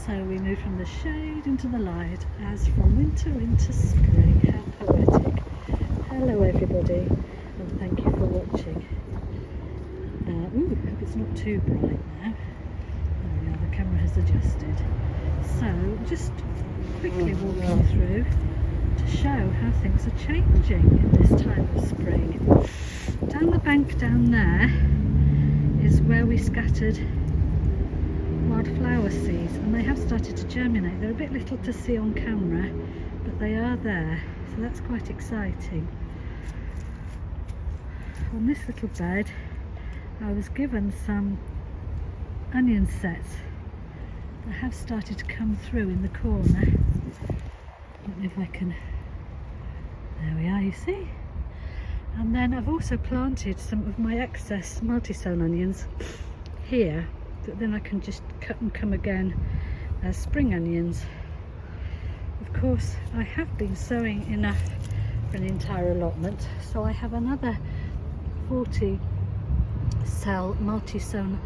So we move from the shade into the light, as from winter into spring. How poetic. Hello everybody, and thank you for watching. Hope it's not too bright now. There we are, the camera has adjusted. So just quickly walking through to show how things are changing in this time of spring. Down the bank down there is where we scattered wildflower seeds, and they have started to germinate. They're a bit little to see on camera, but they are there, so that's quite exciting. On this little bed I was given some onion sets that have started to come through in the corner. I don't know if I can, there we are, you see. And then I've also planted some of my excess multi-sown onions here, that then I can just cut and come again as spring onions. Of course, I have been sowing enough for an entire allotment, so I have another 40 cell multi-sown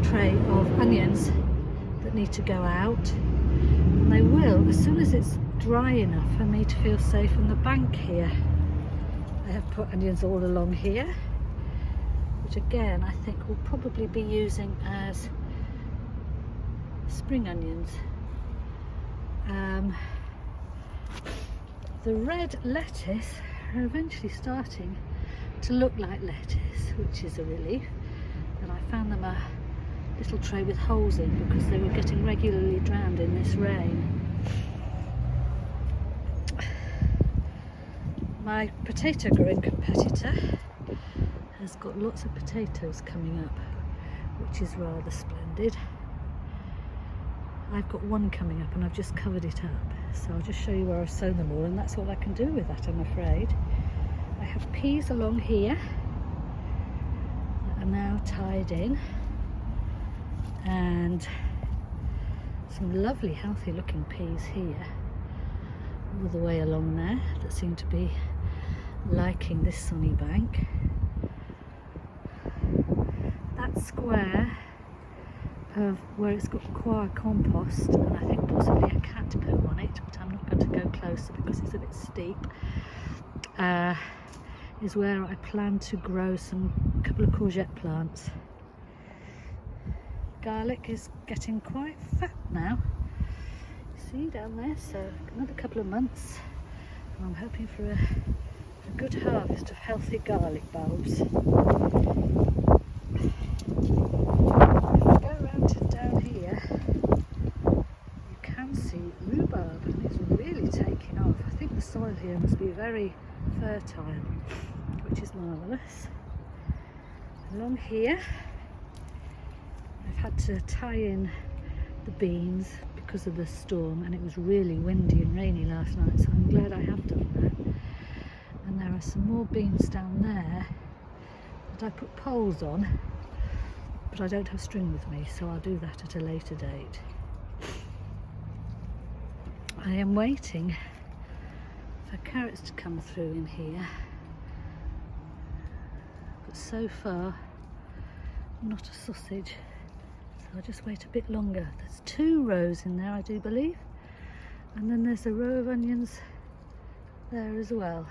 tray of onions that need to go out, and they will as soon as it's dry enough for me to feel safe on the bank here. I have put onions all along here, which again I think we'll probably be using as spring onions. The red lettuce are eventually starting to look like lettuce, which is a relief. And I found them a little tray with holes in because they were getting regularly drowned in this rain. My potato growing competitor has got lots of potatoes coming up, which is rather splendid. I've got one coming up and I've just covered it up, so I'll just show you where I've sown them all, and that's all I can do with that, I'm afraid. I have peas along here that are now tied in, and some lovely healthy looking peas here all the way along there that seem to be liking this sunny bank. That square of where it's got coir compost, and I think possibly a cat poo on it, but I'm not going to go closer because it's a bit steep, is where I plan to grow a couple of courgette plants. Garlic is getting quite fat now, see down there, so another couple of months and I'm hoping for a good harvest of healthy garlic bulbs. If I go around to down here, you can see rhubarb, and it's really taking off. I think the soil here must be very fertile, which is marvellous. Along here I've had to tie in the beans because of the storm, and it was really windy and rainy last night, so I'm glad I have done that. And there are some more beans down there that I put poles on, but I don't have string with me, so I'll do that at a later date. I am waiting for carrots to come through in here, but so far not a sausage, so I'll just wait a bit longer. There's 2 rows in there, I do believe, and then there's a row of onions there as well.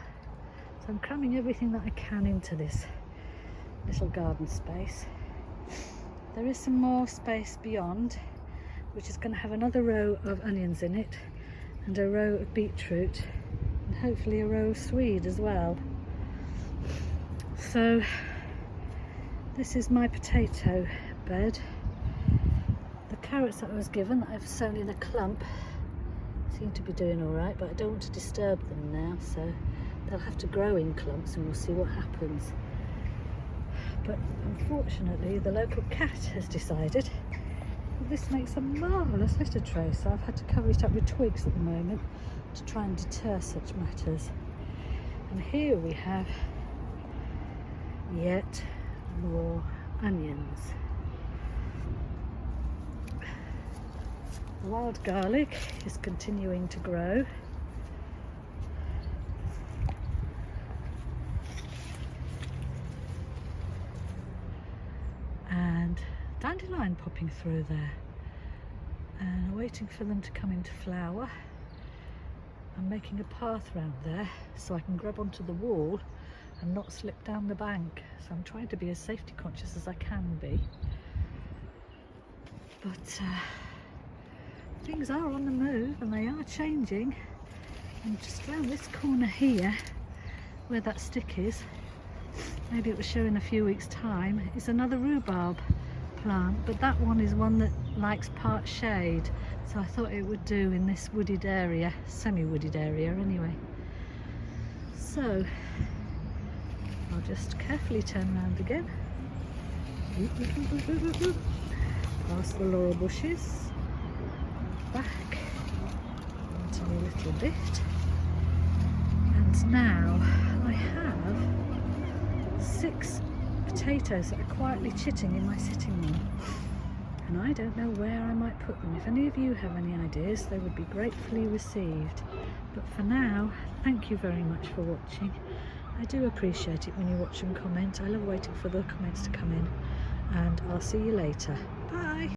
So I'm cramming everything that I can into this little garden space. There is some more space beyond, which is going to have another row of onions in it, and a row of beetroot, and hopefully a row of swede as well. So this is my potato bed. The carrots that I was given, that I've sown in a clump, seem to be doing all right, but I don't want to disturb them now, so they'll have to grow in clumps and we'll see what happens. But unfortunately the local cat has decided that this makes a marvellous litter tray, so I've had to cover it up with twigs at the moment to try and deter such matters. And here we have yet more onions. The wild garlic is continuing to grow. And dandelion popping through there. and waiting for them to come into flower. I'm making a path round there so I can grab onto the wall and not slip down the bank. So I'm trying to be as safety conscious as I can be. But things are on the move and they are changing. And just around this corner here, where that stick is, maybe it will show in a few weeks' time, is another rhubarb plant, but that one is one that likes part shade, so I thought it would do in this wooded area, semi-wooded area anyway. So I'll just carefully turn around again, past the laurel bushes, back onto a little bit, and now I have 6 potatoes that are quietly chitting in my sitting room, and I don't know where I might put them. If any of you have any ideas, they would be gratefully received. But for now, thank you very much for watching. I do appreciate it when you watch and comment. I love waiting for the comments to come in, and I'll see you later. Bye.